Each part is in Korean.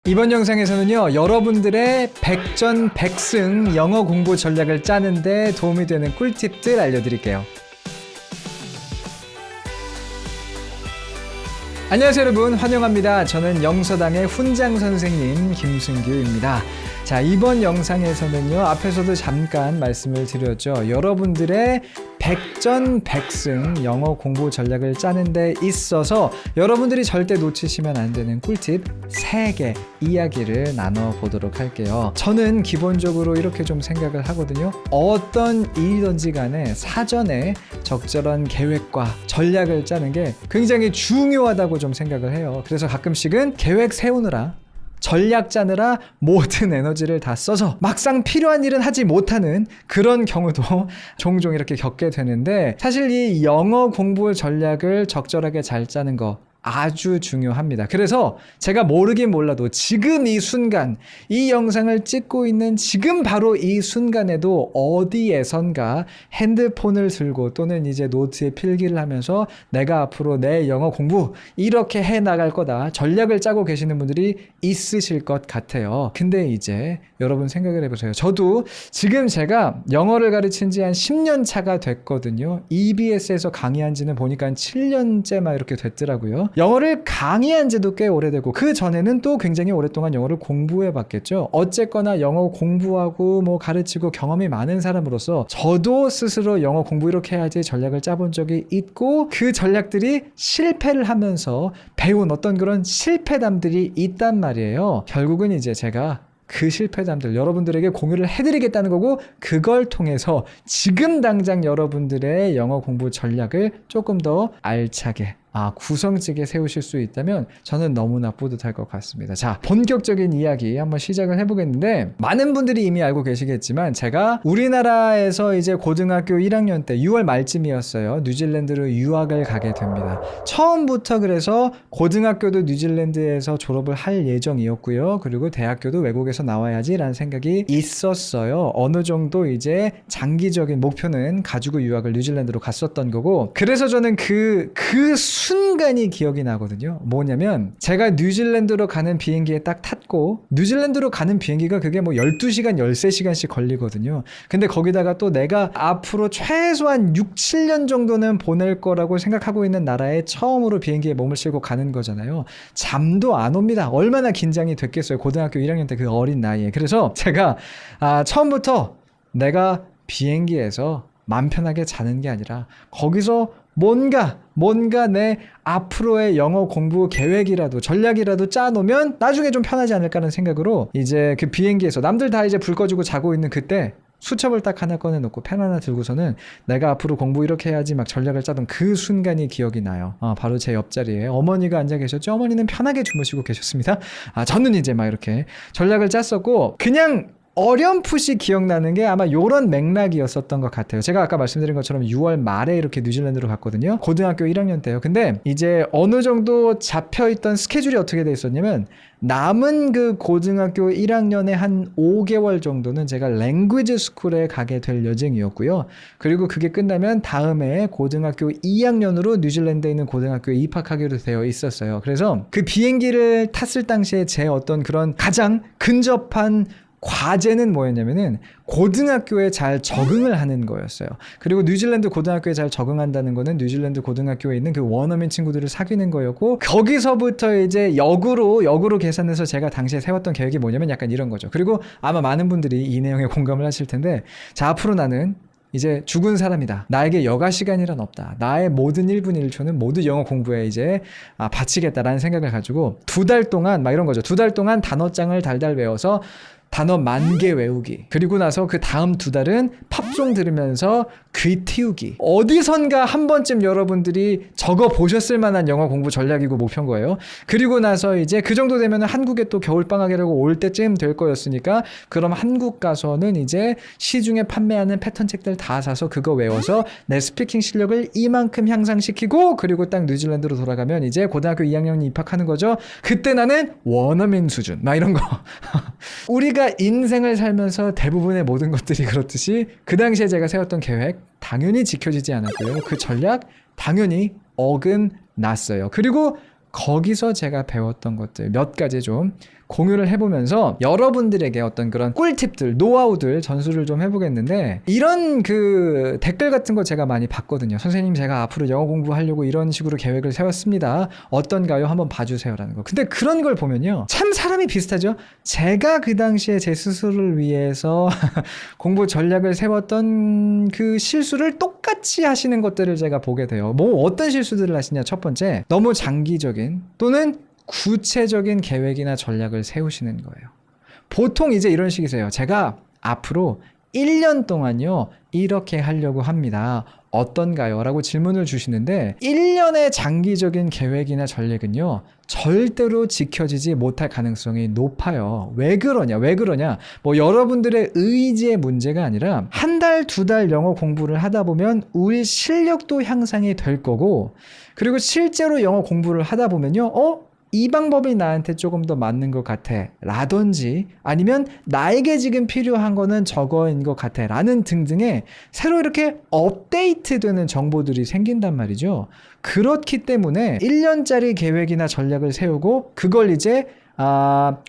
이번 영상에서는요, 여러분들의 백전백승 영어 공부 전략을 짜는데 도움이 되는 꿀팁들 알려드릴게요. 안녕하세요 여러분, 환영합니다. 저는 영서당의 훈장 선생님 김승규입니다. 자, 이번 영상에서는요, 앞에서도 잠깐 말씀을 드렸죠. 여러분들의 백전백승 영어 공부 전략을 짜는 데 있어서 여러분들이 절대 놓치시면 안 되는 꿀팁 3개 이야기를 나눠보도록 할게요. 저는 기본적으로 이렇게 좀 생각을 하거든요. 어떤 일이든지 간에 사전에 적절한 계획과 전략을 짜는 게 굉장히 중요하다고 좀 생각을 해요. 그래서 가끔씩은 계획 세우느라 전략 짜느라 모든 에너지를 다 써서 막상 필요한 일은 하지 못하는 그런 경우도 종종 이렇게 겪게 되는데, 사실 이 영어 공부 전략을 적절하게 잘 짜는 거 아주 중요합니다. 그래서 제가 모르긴 몰라도 지금 이 순간, 이 영상을 찍고 있는 지금 바로 이 순간에도 어디에선가 핸드폰을 들고 또는 이제 노트에 필기를 하면서 내가 앞으로 내 영어 공부 이렇게 해 나갈 거다 전략을 짜고 계시는 분들이 있으실 것 같아요. 근데 이제 여러분 생각을 해보세요. 저도 지금 제가 영어를 가르친 지 한 10년 차가 됐거든요. EBS에서 강의한 지는 보니까 한 7년째 막 이렇게 됐더라고요. 영어를 강의한 지도 꽤 오래되고 그 전에는 또 굉장히 오랫동안 영어를 공부해 봤겠죠. 어쨌거나 영어 공부하고 뭐 가르치고 경험이 많은 사람으로서 저도 스스로 영어 공부 이렇게 해야지 전략을 짜본 적이 있고, 그 전략들이 실패를 하면서 배운 어떤 그런 실패담들이 있단 말이에요. 결국은 이제 제가 그 실패담들 여러분들에게 공유를 해드리겠다는 거고, 그걸 통해서 지금 당장 여러분들의 영어 공부 전략을 조금 더 알차게 구성지게 세우실 수 있다면 저는 너무나 뿌듯할 것 같습니다. 자, 본격적인 이야기 한번 시작을 해보겠는데, 많은 분들이 이미 알고 계시겠지만 제가 우리나라에서 이제 고등학교 1학년 때 6월 말쯤이었어요. 뉴질랜드로 유학을 가게 됩니다. 처음부터 그래서 고등학교도 뉴질랜드에서 졸업을 할 예정이었고요. 그리고 대학교도 외국에서 나와야지 라는 생각이 있었어요. 어느 정도 이제 장기적인 목표는 가지고 유학을 뉴질랜드로 갔었던 거고, 그래서 저는 그 순간이 기억이 나거든요. 뭐냐면 제가 뉴질랜드로 가는 비행기에 딱 탔고, 뉴질랜드로 가는 비행기가 그게 뭐 12시간, 13시간씩 걸리거든요. 근데 거기다가 또 내가 앞으로 최소한 6, 7년 정도는 보낼 거라고 생각하고 있는 나라에 처음으로 비행기에 몸을 싣고 가는 거잖아요. 잠도 안 옵니다. 얼마나 긴장이 됐겠어요. 고등학교 1학년 때 그 어린 나이에. 그래서 제가 처음부터 내가 비행기에서 맘 편하게 자는 게 아니라 거기서 뭔가 내 앞으로의 영어 공부 계획이라도 전략이라도 짜놓으면 나중에 좀 편하지 않을까라는 생각으로 이제 그 비행기에서 남들 다 이제 불 꺼지고 자고 있는 그때 수첩을 딱 하나 꺼내놓고 펜 하나 들고서는 내가 앞으로 공부 이렇게 해야지 막 전략을 짜던 그 순간이 기억이 나요. 바로 제 옆자리에 어머니가 앉아 계셨죠. 어머니는 편하게 주무시고 계셨습니다. 저는 이제 막 이렇게 전략을 짰었고, 그냥 어렴풋이 기억나는 게 아마 요런 맥락이었었던 것 같아요. 제가 아까 말씀드린 것처럼 6월 말에 이렇게 뉴질랜드로 갔거든요. 고등학교 1학년 때요. 근데 이제 어느 정도 잡혀있던 스케줄이 어떻게 돼 있었냐면, 남은 그 고등학교 1학년에 한 5개월 정도는 제가 랭귀지 스쿨에 가게 될 예정이었고요. 그리고 그게 끝나면 다음에 고등학교 2학년으로 뉴질랜드에 있는 고등학교에 입학하기로 되어 있었어요. 그래서 그 비행기를 탔을 당시에 제 어떤 그런 가장 근접한 과제는 뭐였냐면은 고등학교에 잘 적응을 하는 거였어요. 그리고 뉴질랜드 고등학교에 잘 적응한다는 거는 뉴질랜드 고등학교에 있는 그 원어민 친구들을 사귀는 거였고, 거기서부터 이제 역으로 계산해서 제가 당시에 세웠던 계획이 뭐냐면 약간 이런 거죠. 그리고 아마 많은 분들이 이 내용에 공감을 하실 텐데, 자, 앞으로 나는 이제 죽은 사람이다. 나에게 여가 시간이란 없다. 나의 모든 1분 1초는 모두 영어 공부에 이제 바치겠다라는 생각을 가지고 2달 동안 막 이런 거죠. 2달 동안 단어장을 달달 외워서 단어 10,000개 외우기. 그리고 나서 그 다음 2달은 팝송 들으면서 귀 틔우기. 어디선가 한 번쯤 여러분들이 적어 보셨을 만한 영어 공부 전략이고 목표인 거예요. 그리고 나서 이제 그 정도 되면 한국에 또 겨울방학이라고 올 때쯤 될 거였으니까, 그럼 한국 가서는 이제 시중에 판매하는 패턴 책들 다 사서 그거 외워서 내 스피킹 실력을 이만큼 향상시키고, 그리고 딱 뉴질랜드로 돌아가면 이제 고등학교 2학년 입학하는 거죠. 그때 나는 원어민 수준 막 이런 거. 우리가 인생을 살면서 대부분의 모든 것들이 그렇듯이 그 당시에 제가 세웠던 계획 당연히 지켜지지 않았고요. 그 전략 당연히 어긋났어요. 그리고 거기서 제가 배웠던 것들 몇 가지 좀 공유를 해보면서 여러분들에게 어떤 그런 꿀팁들, 노하우들 전수를 좀 해보겠는데, 이런 그 댓글 같은 거 제가 많이 봤거든요. 선생님, 제가 앞으로 영어 공부하려고 이런 식으로 계획을 세웠습니다. 어떤가요? 한번 봐주세요라는 거. 근데 그런 걸 보면요, 참 사람이 비슷하죠. 제가 그 당시에 제 스스로를 위해서 공부 전략을 세웠던 그 실수를 똑같이 하시는 것들을 제가 보게 돼요. 뭐 어떤 실수들을 하시냐. 첫 번째, 너무 장기적인 또는 구체적인 계획이나 전략을 세우시는 거예요. 보통 이제 이런 식이세요. 제가 앞으로 1년 동안요 이렇게 하려고 합니다. 어떤가요? 라고 질문을 주시는데, 1년의 장기적인 계획이나 전략은요 절대로 지켜지지 못할 가능성이 높아요. 왜 그러냐? 뭐 여러분들의 의지의 문제가 아니라, 한 달, 두 달 영어 공부를 하다 보면 우리 실력도 향상이 될 거고, 그리고 실제로 영어 공부를 하다 보면요, 이 방법이 나한테 조금 더 맞는 것 같아 라든지, 아니면 나에게 지금 필요한 거는 저거인 것 같아 라는 등등의 새로 이렇게 업데이트 되는 정보들이 생긴단 말이죠. 그렇기 때문에 1년짜리 계획이나 전략을 세우고 그걸 이제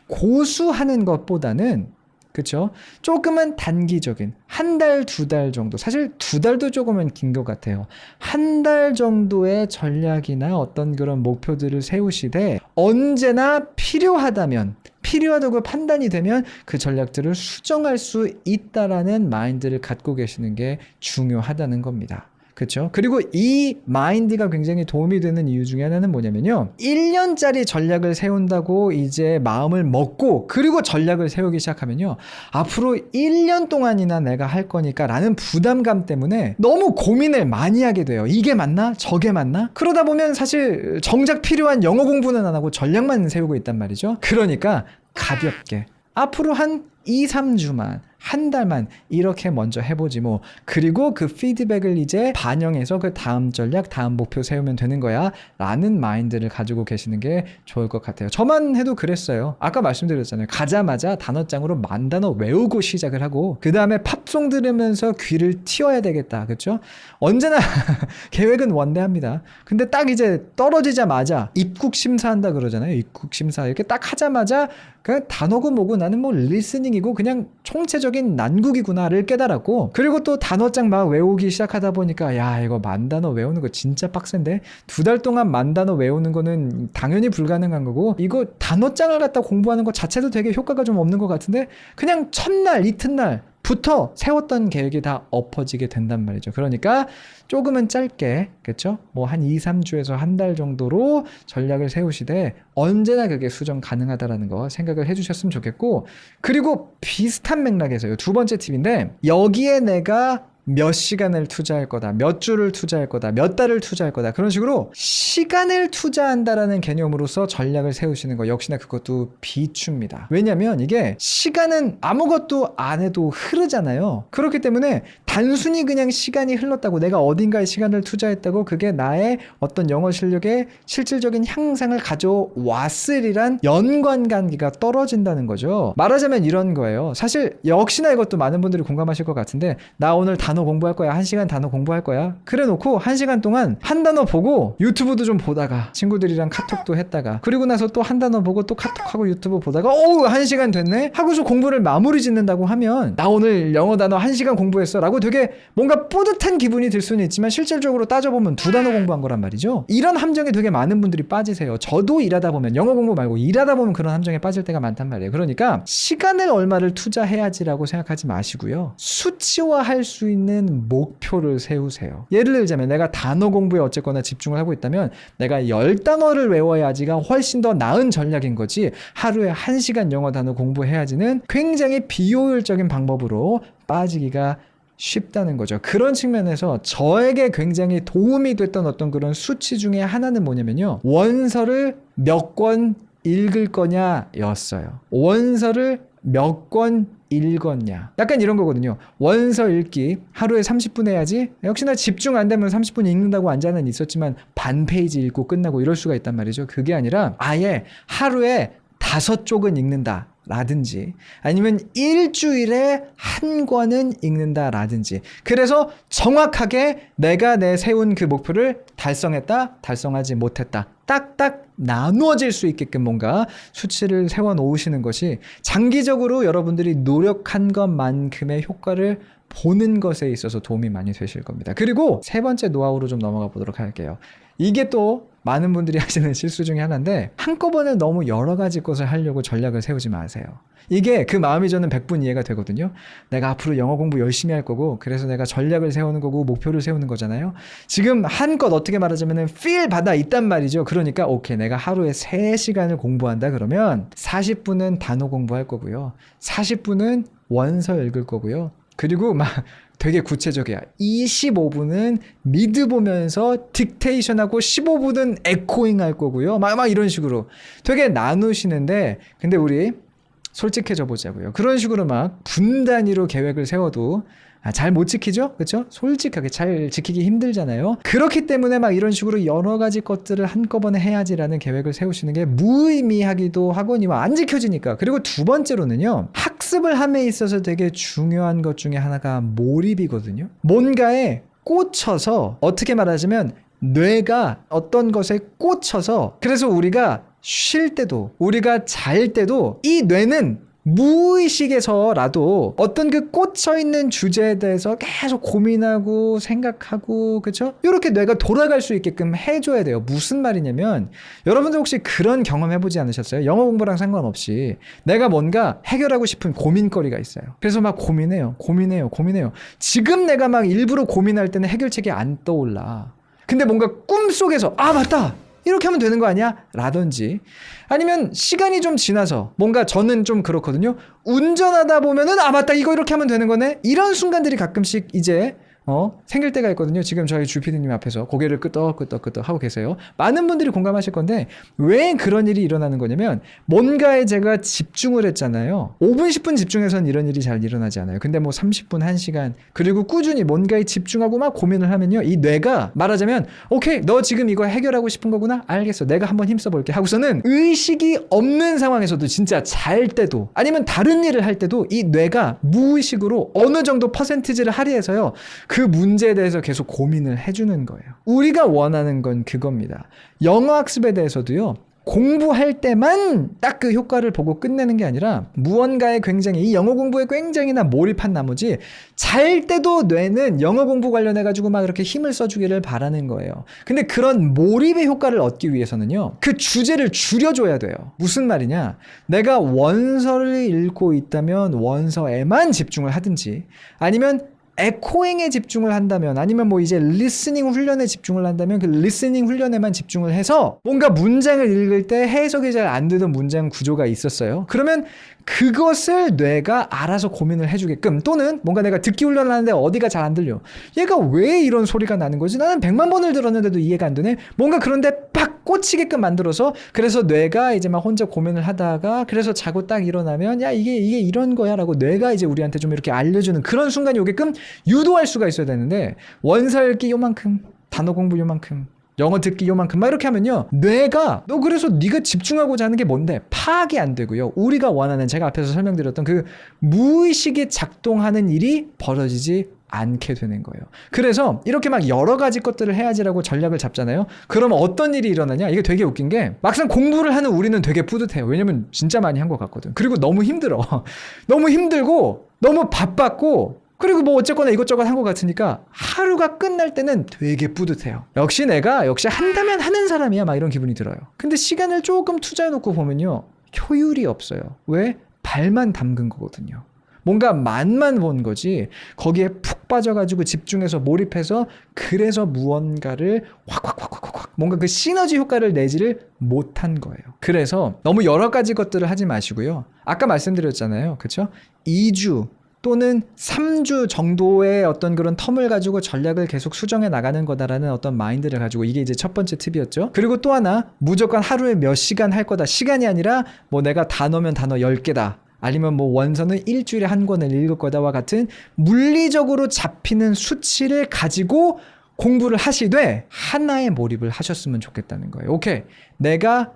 고수하는 것보다는, 그쵸? 조금은 단기적인 한 달, 두 달 정도, 사실 두 달도 조금은 긴 것 같아요. 한 달 정도의 전략이나 어떤 그런 목표들을 세우시되, 언제나 필요하다고 판단이 되면 그 전략들을 수정할 수 있다라는 마인드를 갖고 계시는 게 중요하다는 겁니다. 그렇죠? 그리고 이 마인드가 굉장히 도움이 되는 이유 중에 하나는 뭐냐면요, 1년짜리 전략을 세운다고 이제 마음을 먹고 그리고 전략을 세우기 시작하면요, 앞으로 1년 동안이나 내가 할 거니까 라는 부담감 때문에 너무 고민을 많이 하게 돼요. 이게 맞나? 저게 맞나? 그러다 보면 사실 정작 필요한 영어 공부는 안 하고 전략만 세우고 있단 말이죠. 그러니까 가볍게 앞으로 한 2, 3주만, 한 달만 이렇게 먼저 해보지 뭐. 그리고 그 피드백을 이제 반영해서 그 다음 전략, 다음 목표 세우면 되는 거야 라는 마인드를 가지고 계시는 게 좋을 것 같아요. 저만 해도 그랬어요. 아까 말씀드렸잖아요. 가자마자 단어장으로 10,000단어 외우고 시작을 하고, 그 다음에 팝송 들으면서 귀를 틔워야 되겠다. 그렇죠? 언제나 계획은 원대합니다. 근데 딱 이제 떨어지자마자 입국 심사한다 그러잖아요. 입국 심사 이렇게 딱 하자마자 그 단어고 뭐고 나는 뭐 리스닝이고 그냥 총체적인 난국이구나를 깨달았고, 그리고 또 단어장 막 외우기 시작하다 보니까, 야, 이거 10,000단어 외우는 거 진짜 빡센데, 2달 동안 10,000단어 외우는 거는 당연히 불가능한 거고, 이거 단어장을 갖다 공부하는 것 자체도 되게 효과가 좀 없는 것 같은데, 그냥 첫날 이튿날 부터 세웠던 계획이 다 엎어지게 된단 말이죠. 그러니까 조금은 짧게, 그렇죠? 뭐 한 2, 3주에서 한 달 정도로 전략을 세우시되 언제나 그게 수정 가능하다라는 거 생각을 해주셨으면 좋겠고, 그리고 비슷한 맥락에서요, 두 번째 팁인데, 여기에 내가 몇 시간을 투자할 거다, 몇 주를 투자할 거다, 몇 달을 투자할 거다, 그런 식으로 시간을 투자한다라는 개념으로서 전략을 세우시는 거, 역시나 그것도 비추입니다. 왜냐면 이게 시간은 아무것도 안 해도 흐르잖아요. 그렇기 때문에 단순히 그냥 시간이 흘렀다고, 내가 어딘가에 시간을 투자했다고 그게 나의 어떤 영어 실력의 실질적인 향상을 가져왔으리란 연관관계가 떨어진다는 거죠. 말하자면 이런 거예요. 사실 역시나 이것도 많은 분들이 공감하실 것 같은데, 나 오늘 단어 공부할 거야, 1시간 단어 공부할 거야, 그래 놓고 1시간 동안 한 단어 보고 유튜브도 좀 보다가 친구들이랑 카톡도 했다가, 그리고 나서 또 한 단어 보고 또 카톡하고 유튜브 보다가 1시간 됐네 하고서 공부를 마무리 짓는다고 하면, 나 오늘 영어 단어 1시간 공부했어 라고 되게 뭔가 뿌듯한 기분이 들 수는 있지만, 실질적으로 따져보면 2단어 공부한 거란 말이죠. 이런 함정에 되게 많은 분들이 빠지세요. 저도 일하다 보면, 영어 공부 말고 일하다 보면 그런 함정에 빠질 때가 많단 말이에요. 그러니까 시간을 얼마를 투자해야지라고 생각하지 마시고요, 수치화할 수 있는 목표를 세우세요. 예를 들자면, 내가 단어 공부에 어쨌거나 집중을 하고 있다면 내가 10단어를 외워야지가 훨씬 더 나은 전략인 거지, 하루에 1시간 영어 단어 공부해야지는 굉장히 비효율적인 방법으로 빠지기가 쉽다는 거죠. 그런 측면에서 저에게 굉장히 도움이 됐던 어떤 그런 수치 중에 하나는 뭐냐면요, 원서를 몇 권 읽을 거냐 였어요. 원서를 몇 권 읽었냐, 약간 이런 거거든요. 원서 읽기 하루에 30분 해야지, 역시나 집중 안 되면 30분 읽는다고 앉아는 있었지만 반 페이지 읽고 끝나고 이럴 수가 있단 말이죠. 그게 아니라 아예 하루에 5쪽은 읽는다 라든지 아니면 일주일에 한 권은 읽는다라든지 그래서 정확하게 내가 세운 그 목표를 달성했다, 달성하지 못했다 딱딱 나누어질 수 있게끔 뭔가 수치를 세워 놓으시는 것이 장기적으로 여러분들이 노력한 것만큼의 효과를 보는 것에 있어서 도움이 많이 되실 겁니다. 그리고 세 번째 노하우로 좀 넘어가 보도록 할게요. 이게 또 많은 분들이 하시는 실수 중에 하나인데 한꺼번에 너무 여러 가지 것을 하려고 전략을 세우지 마세요. 이게 그 마음이 저는 100분 이해가 되거든요. 내가 앞으로 영어 공부 열심히 할 거고 그래서 내가 전략을 세우는 거고 목표를 세우는 거잖아요. 지금 한껏 어떻게 말하자면 필 받아 있단 말이죠. 그러니까 오케이 내가 하루에 3시간을 공부한다 그러면 40분은 단어 공부할 거고요. 40분은 원서 읽을 거고요. 그리고 막 되게 구체적이야. 25분은 미드 보면서 딕테이션하고 15분은 에코잉 할 거고요. 막 이런 식으로 되게 나누시는데 근데 우리 솔직해져 보자고요. 그런 식으로 막 분 단위로 계획을 세워도 잘 못 지키죠? 그렇죠? 솔직하게 잘 지키기 힘들잖아요. 그렇기 때문에 막 이런 식으로 여러 가지 것들을 한꺼번에 해야지라는 계획을 세우시는 게 무의미하기도 하거니와 안 지켜지니까. 그리고 두 번째로는요. 학습을 함에 있어서 되게 중요한 것 중에 하나가 몰입이거든요. 뭔가에 꽂혀서 어떻게 말하자면 뇌가 어떤 것에 꽂혀서 그래서 우리가 쉴 때도 우리가 잘 때도 이 뇌는 무의식에서라도 어떤 그 꽂혀있는 주제에 대해서 계속 고민하고 생각하고 그쵸? 이렇게 뇌가 돌아갈 수 있게끔 해줘야 돼요. 무슨 말이냐면 여러분들 혹시 그런 경험 해보지 않으셨어요? 영어 공부랑 상관없이 내가 뭔가 해결하고 싶은 고민거리가 있어요. 그래서 막 고민해요. 지금 내가 막 일부러 고민할 때는 해결책이 안 떠올라. 근데 뭔가 꿈속에서 맞다! 이렇게 하면 되는 거 아니야? 라든지 아니면 시간이 좀 지나서 뭔가 저는 좀 그렇거든요. 운전하다 보면은 맞다 이거 이렇게 하면 되는 거네. 이런 순간들이 가끔씩 이제 생길 때가 있거든요. 지금 저희 주피디님 앞에서 고개를 끄덕끄덕 하고 계세요. 많은 분들이 공감하실 건데 왜 그런 일이 일어나는 거냐면 뭔가에 제가 집중을 했잖아요. 5분 10분 집중해서는 이런 일이 잘 일어나지 않아요. 근데 뭐 30분 1시간 그리고 꾸준히 뭔가에 집중하고 막 고민을 하면요. 이 뇌가 말하자면 오케이 너 지금 이거 해결하고 싶은 거구나? 알겠어. 내가 한번 힘써볼게 하고서는 의식이 없는 상황에서도 진짜 잘 때도 아니면 다른 일을 할 때도 이 뇌가 무의식으로 어느 정도 퍼센티지를 할애해서요. 그 문제에 대해서 계속 고민을 해주는 거예요. 우리가 원하는 건 그겁니다. 영어 학습에 대해서도요. 공부할 때만 딱 그 효과를 보고 끝내는 게 아니라 무언가에 굉장히 이 영어 공부에 굉장히나 몰입한 나머지 잘 때도 뇌는 영어 공부 관련해 가지고 막 이렇게 힘을 써주기를 바라는 거예요. 근데 그런 몰입의 효과를 얻기 위해서는요. 그 주제를 줄여줘야 돼요. 무슨 말이냐? 내가 원서를 읽고 있다면 원서에만 집중을 하든지 아니면 에코잉에 집중을 한다면 아니면 뭐 이제 리스닝 훈련에 집중을 한다면 그 리스닝 훈련에만 집중을 해서 뭔가 문장을 읽을 때 해석이 잘 안 되던 문장 구조가 있었어요. 그러면 그것을 뇌가 알아서 고민을 해주게끔 또는 뭔가 내가 듣기 훈련을 하는데 어디가 잘 안 들려. 얘가 왜 이런 소리가 나는 거지? 나는 100만 번을 들었는데도 이해가 안 되네. 뭔가 그런데 팍 꽂히게끔 만들어서 그래서 뇌가 이제 막 혼자 고민을 하다가 그래서 자고 딱 일어나면 야 이게 이런 거야 라고 뇌가 이제 우리한테 좀 이렇게 알려주는 그런 순간이 오게끔 유도할 수가 있어야 되는데 원서 읽기 요만큼 단어 공부 요만큼 영어 듣기 요만큼 막 이렇게 하면요 뇌가 너 그래서 네가 집중하고자 하는 게 뭔데 파악이 안 되고요 우리가 원하는 제가 앞에서 설명드렸던 그 무의식이 작동하는 일이 벌어지지 않게 되는 거예요. 그래서 이렇게 막 여러 가지 것들을 해야지라고 전략을 잡잖아요. 그러면 어떤 일이 일어나냐? 이게 되게 웃긴 게 막상 공부를 하는 우리는 되게 뿌듯해요. 왜냐면 진짜 많이 한 것 같거든. 그리고 너무 힘들어. 너무 힘들고 너무 바빴고 그리고 뭐 어쨌거나 이것저것 한 것 같으니까 하루가 끝날 때는 되게 뿌듯해요. 역시 한다면 하는 사람이야 막 이런 기분이 들어요. 근데 시간을 조금 투자해놓고 보면요 효율이 없어요. 왜? 발만 담근 거거든요. 뭔가 맛만 본 거지 거기에 푹 빠져가지고 집중해서 몰입해서 그래서 무언가를 확 뭔가 그 시너지 효과를 내지를 못한 거예요. 그래서 너무 여러 가지 것들을 하지 마시고요. 아까 말씀드렸잖아요. 그렇죠? 2주 또는 3주 정도의 어떤 그런 텀을 가지고 전략을 계속 수정해 나가는 거다라는 어떤 마인드를 가지고 이게 이제 첫 번째 팁이었죠. 그리고 또 하나 무조건 하루에 몇 시간 할 거다. 시간이 아니라 뭐 내가 단어면 단어 10개다. 아니면 뭐 원서는 일주일에 한 권을 읽을 거다와 같은 물리적으로 잡히는 수치를 가지고 공부를 하시되 하나에 몰입을 하셨으면 좋겠다는 거예요. 오케이. 내가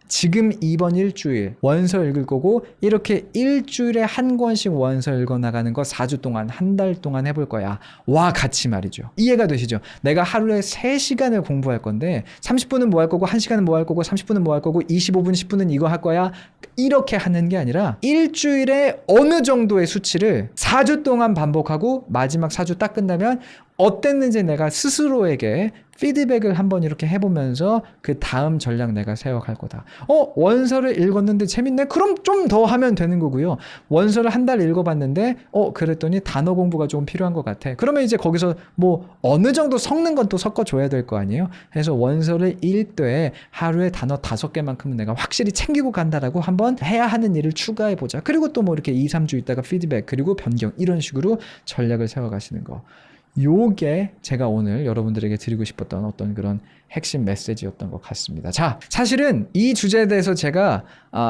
지금 이번 일주일 원서 읽을 거고 이렇게 일주일에 한 권씩 원서 읽어나가는 거 4주 동안 한 달 동안 해볼 거야. 와 같이 말이죠. 이해가 되시죠? 내가 하루에 3시간을 공부할 건데 30분은 뭐 할 거고 1시간은 뭐 할 거고 30분은 뭐 할 거고 25분 10분은 이거 할 거야. 이렇게 하는 게 아니라 일주일에 어느 정도의 수치를 4주 동안 반복하고 마지막 4주 딱 끝나면 어땠는지 내가 스스로에게 피드백을 한번 이렇게 해보면서 그 다음 전략 내가 세워갈 거다. 원서를 읽었는데 재밌네? 그럼 좀 더 하면 되는 거고요. 원서를 한 달 읽어봤는데 그랬더니 단어 공부가 좀 필요한 것 같아. 그러면 이제 거기서 뭐 어느 정도 섞는 건 또 섞어줘야 될 거 아니에요? 그래서 원서를 읽되 하루에 단어 5개만큼은 내가 확실히 챙기고 간다라고 한번 해야 하는 일을 추가해보자. 그리고 또 뭐 이렇게 2, 3주 있다가 피드백 그리고 변경 이런 식으로 전략을 세워가시는 거. 요게 제가 오늘 여러분들에게 드리고 싶었던 어떤 그런 핵심 메시지였던 것 같습니다. 자, 사실은 이 주제에 대해서 제가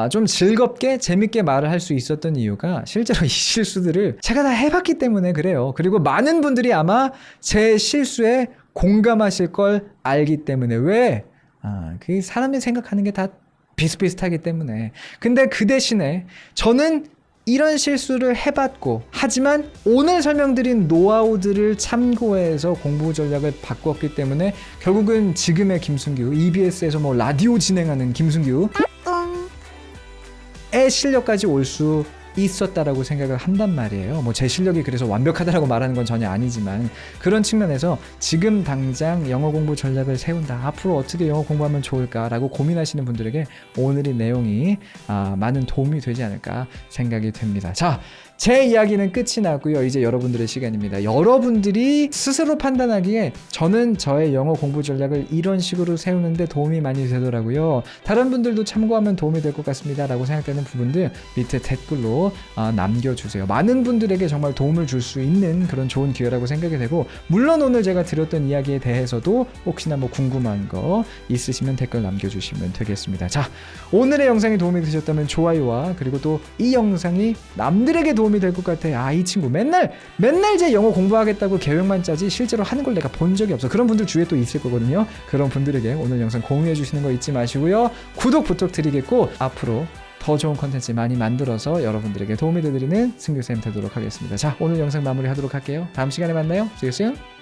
좀 즐겁게 재밌게 말을 할 수 있었던 이유가 실제로 이 실수들을 제가 다 해봤기 때문에 그래요. 그리고 많은 분들이 아마 제 실수에 공감하실 걸 알기 때문에 왜? 그 사람이 생각하는 게 다 비슷비슷하기 때문에. 근데 그 대신에 저는 이런 실수를 해봤고 하지만 오늘 설명드린 노하우들을 참고해서 공부 전략을 바꿨기 때문에 결국은 지금의 김승규, EBS에서 뭐 라디오 진행하는 김승규의 실력까지 올 수 있었다라고 생각을 한단 말이에요. 뭐 제 실력이 그래서 완벽하다라고 말하는 건 전혀 아니지만 그런 측면에서 지금 당장 영어 공부 전략을 세운다. 앞으로 어떻게 영어 공부하면 좋을까라고 고민하시는 분들에게 오늘의 내용이 많은 도움이 되지 않을까 생각이 됩니다. 자, 제 이야기는 끝이 나고요. 이제 여러분들의 시간입니다. 여러분들이 스스로 판단하기에 저는 저의 영어 공부 전략을 이런 식으로 세우는데 도움이 많이 되더라고요. 다른 분들도 참고하면 도움이 될 것 같습니다 라고 생각되는 부분들 밑에 댓글로 남겨주세요. 많은 분들에게 정말 도움을 줄 수 있는 그런 좋은 기회라고 생각이 되고 물론 오늘 제가 드렸던 이야기에 대해서도 혹시나 뭐 궁금한 거 있으시면 댓글 남겨주시면 되겠습니다. 자, 오늘의 영상이 도움이 되셨다면 좋아요와 그리고 또 이 영상이 남들에게 도움이 될 것 같아. 이 친구 맨날 제 영어 공부하겠다고 계획만 짜지 실제로 하는 걸 내가 본 적이 없어. 그런 분들 주위에 또 있을 거거든요. 그런 분들에게 오늘 영상 공유해 주시는 거 잊지 마시고요. 구독 부탁드리겠고 앞으로 더 좋은 컨텐츠 많이 만들어서 여러분들에게 도움이 되드리는 승규쌤 되도록 하겠습니다. 자, 오늘 영상 마무리하도록 할게요. 다음 시간에 만나요. See you soon.